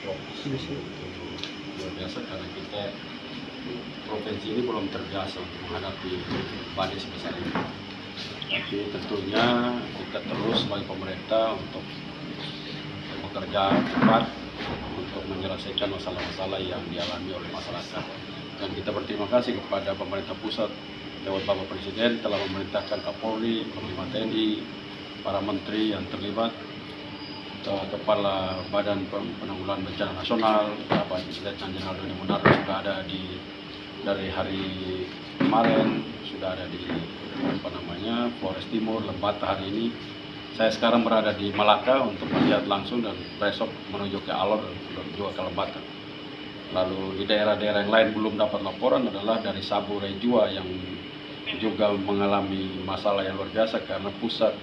provinsi. Luar biasa karena kita provinsi ini belum terbiasa untuk menghadapi badai sebesar ini. Tapi tentunya kita terus sebagai pemerintah untuk bekerja cepat untuk menyelesaikan masalah-masalah yang dialami oleh masyarakat. Dan kita berterima kasih kepada pemerintah pusat lewat Bapak Presiden telah memerintahkan Kapolri, Panglima TNI, para menteri yang terlibat, Kepala Badan Penanggulangan Bencana Nasional, Bapak Letnan Jenderal Doni Monardo sudah ada dari hari kemarin, sudah ada di Flores Timur, Lembata hari ini. Saya sekarang berada di Malaka untuk melihat langsung dan besok menuju ke Alor dan juga ke Lembata. Lalu di daerah-daerah yang lain belum dapat laporan adalah dari Sabu Rejua yang juga mengalami masalah yang luar biasa karena pusat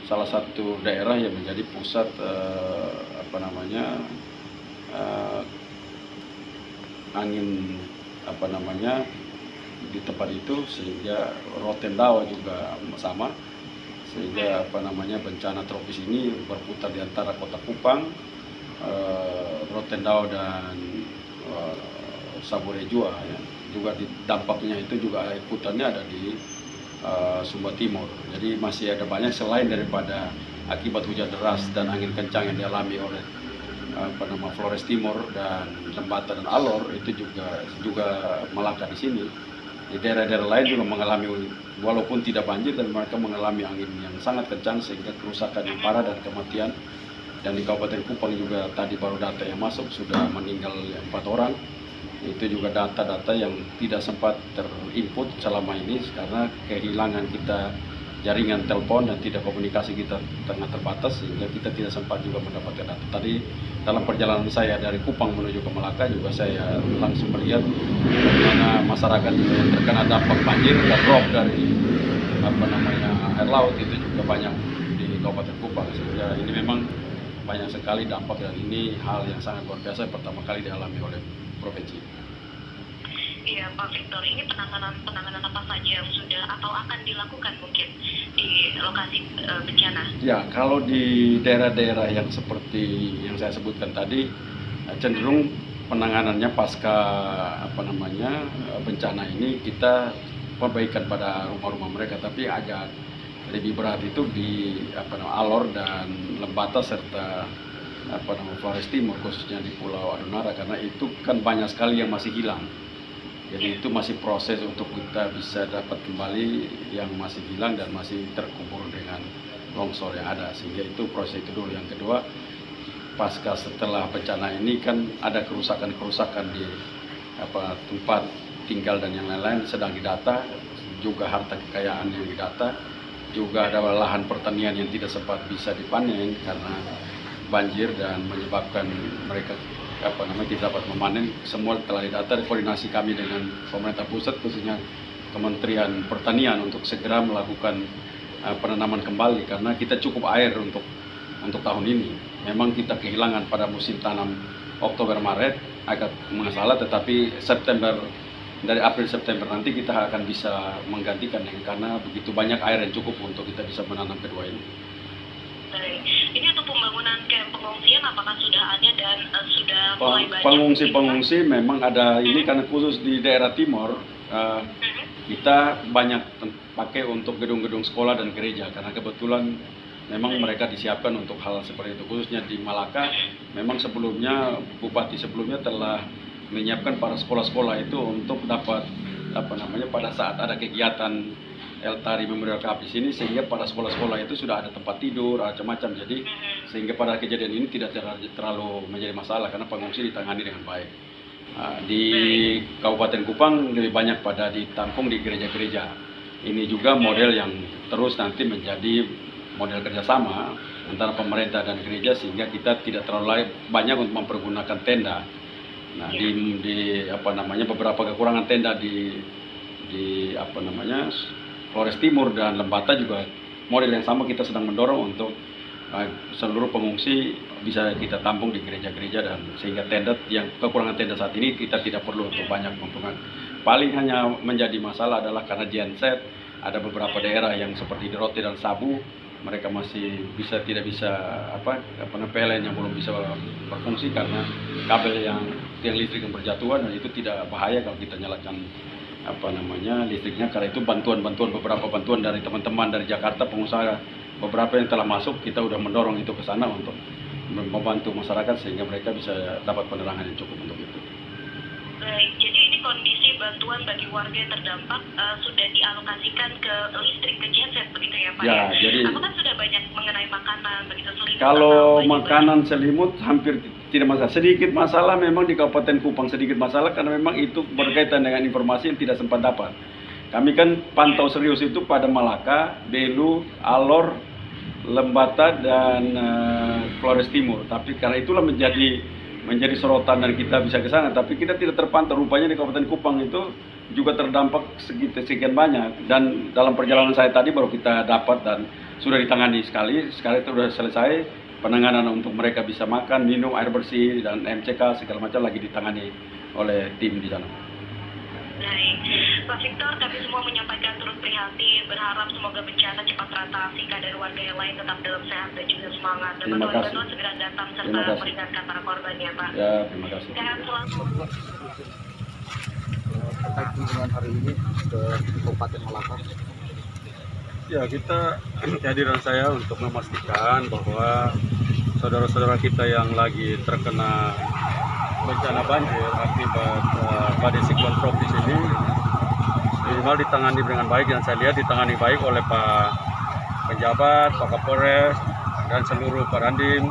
salah satu daerah yang menjadi pusat angin di tempat itu, sehingga Rotendao juga sama, sehingga bencana tropis ini berputar di antara kota Kupang, Rotendao dan Saburejua ya. Juga di dampaknya itu juga ikutannya ada di Sumba Timur. Jadi masih ada banyak selain daripada akibat hujan deras dan angin kencang yang dialami oleh Flores Timur dan Lembata dan Alor, itu juga Malaka di sini. Di daerah-daerah lain juga mengalami, walaupun tidak banjir, dan mereka mengalami angin yang sangat kencang sehingga kerusakan yang parah dan kematian. Dan di Kabupaten Kupang juga tadi baru data yang masuk sudah meninggal 4 orang. Itu juga data-data yang tidak sempat terinput selama ini karena kehilangan kita jaringan telepon dan tidak komunikasi kita sangat terbatas, sehingga kita tidak sempat juga mendapatkan data. Tadi dalam perjalanan saya dari Kupang menuju ke Malaka juga saya langsung melihat bagaimana masyarakat yang terkena dampak banjir dan rob dari air laut itu juga banyak di Kabupaten Kupang, sehingga ini memang banyak sekali dampak, dan ini hal yang sangat luar biasa pertama kali dialami oleh provinsi. Iya, Pak Victor, ini penanganan apa saja yang sudah atau akan dilakukan mungkin di lokasi bencana? Ya, kalau di daerah-daerah yang seperti yang saya sebutkan tadi, cenderung penanganannya pasca bencana ini kita perbaikan pada rumah-rumah mereka, tapi agak lebih berat itu di Alor dan Lembata serta Flores Timur, khususnya di Pulau Adunara, karena itu kan banyak sekali yang masih hilang. Jadi itu masih proses untuk kita bisa dapat kembali yang masih hilang dan masih terkubur dengan longsor yang ada, sehingga itu proses itu dulu. Yang kedua, pasca setelah bencana ini kan ada kerusakan-kerusakan di tempat tinggal dan yang lain-lain sedang didata, juga harta kekayaan yang didata, juga ada lahan pertanian yang tidak sempat bisa dipanen karena banjir dan menyebabkan mereka tidak dapat memanen. Semua telah didata. Koordinasi kami dengan pemerintah pusat, khususnya Kementerian Pertanian, untuk segera melakukan penanaman kembali karena kita cukup air untuk tahun ini. Memang kita kehilangan pada musim tanam Oktober Maret agak masalah, tetapi dari April September nanti kita akan bisa menggantikan karena begitu banyak air yang cukup untuk kita bisa menanam kedua ini. Baik. Ini untuk pembangunan kamp pengungsian apakah sudah ada dan sudah mulai banyak? Pengungsi memang ada ini karena khusus di daerah timur kita banyak pakai untuk gedung-gedung sekolah dan gereja karena kebetulan memang mereka disiapkan untuk hal seperti itu. Khususnya di Malaka, memang sebelumnya bupati sebelumnya telah menyiapkan para sekolah-sekolah itu untuk dapat pada saat ada kegiatan Eltari Memorial Cup di sini, sehingga pada sekolah-sekolah itu sudah ada tempat tidur, macam-macam. Jadi sehingga pada kejadian ini tidak terlalu menjadi masalah karena pengungsi ditangani dengan baik. Di Kabupaten Kupang lebih banyak pada ditampung di gereja-gereja. Ini juga model yang terus nanti menjadi model kerjasama antara pemerintah dan gereja, sehingga kita tidak terlalu banyak untuk mempergunakan tenda. Nah, beberapa kekurangan tenda di Flores Timur dan Lembata juga model yang sama kita sedang mendorong untuk seluruh pengungsi bisa kita tampung di gereja-gereja, dan sehingga tenda yang kekurangan tenda saat ini kita tidak perlu untuk banyak mempergunakan. Paling hanya menjadi masalah adalah karena genset, ada beberapa daerah yang seperti di Rote dan Sabu mereka masih tidak bisa PLN yang belum bisa berfungsi karena kabel yang tiang listrik yang berjatuhan, dan itu tidak bahaya kalau kita nyalakan listriknya, karena itu beberapa bantuan dari teman-teman dari Jakarta, pengusaha beberapa yang telah masuk, kita udah mendorong itu ke sana untuk membantu masyarakat sehingga mereka bisa dapat penerangan yang cukup untuk itu. Baik, jadi ini kondisi bantuan bagi warga yang terdampak sudah dialokasikan ke listrik, ke genset begitu ya Pak? Ya, jadi apakah sudah banyak mengenai makanan begitu, selimut? Kalau makanan selimut hampir tidak masalah. Sedikit masalah memang di Kabupaten Kupang, sedikit masalah karena memang itu berkaitan dengan informasi yang tidak sempat dapat. Kami kan pantau serius itu pada Malaka, Belu, Alor, Lembata, dan Flores Timur. Tapi karena itulah menjadi sorotan dan kita bisa ke sana. Tapi kita tidak terpantau, rupanya di Kabupaten Kupang itu juga terdampak sekian banyak. Dan dalam perjalanan saya tadi baru kita dapat dan sudah ditangani sekali itu sudah selesai. Penanganan untuk mereka bisa makan, minum, air bersih, dan MCK segala macam lagi ditangani oleh tim di sana. Baik, Pak Victor, kami semua menyampaikan turut prihatin, berharap semoga bencana cepat teratasi, dari warga yang lain tetap dalam sehat dan juga semangat. Dan bantuan segera datang serta meringankan para korban ya Pak. Ya, terima kasih. Sehat selalu. Terkait kunjungan hari ini ke Kabupaten Malaka. Ya, kehadiran saya untuk memastikan bahwa saudara-saudara kita yang lagi terkena bencana banjir akibat badai siklon tropis ini minimal ditangani dengan baik, dan saya lihat ditangani baik oleh Pak Penjabat, Pak Kapolres, dan seluruh Pak Dandim,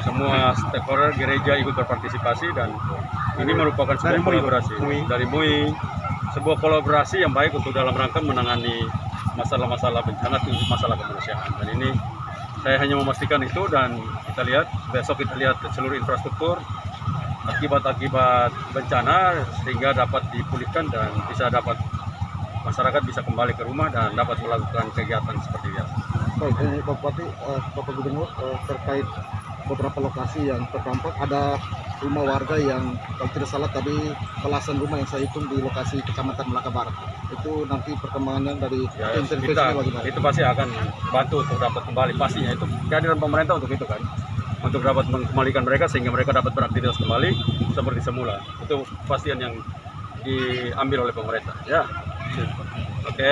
semua stakeholder gereja ikut berpartisipasi, dan ini merupakan sebuah kolaborasi dari MUI, sebuah kolaborasi yang baik untuk dalam rangka menangani masalah-masalah bencana, masalah kemanusiaan. Dan ini saya hanya memastikan itu, dan kita lihat besok kita lihat seluruh infrastruktur akibat bencana sehingga dapat dipulihkan dan masyarakat bisa kembali ke rumah dan dapat melakukan kegiatan seperti biasa. Baik, Bapak Bupati, Bapak Gubernur, terkait beberapa lokasi yang terdampak, ada rumah warga yang kalau tidak salah tadi belasan rumah yang saya hitung di lokasi Kecamatan Malaka Barat. Itu nanti perkembangannya dari intervensinya bagaimana? Itu pasti akan bantu untuk dapat kembali, pastinya itu kehadiran pemerintah untuk itu kan, untuk dapat mengembalikan mereka sehingga mereka dapat beraktivitas kembali seperti semula. Itu kepastian yang diambil oleh pemerintah. Ya, oke.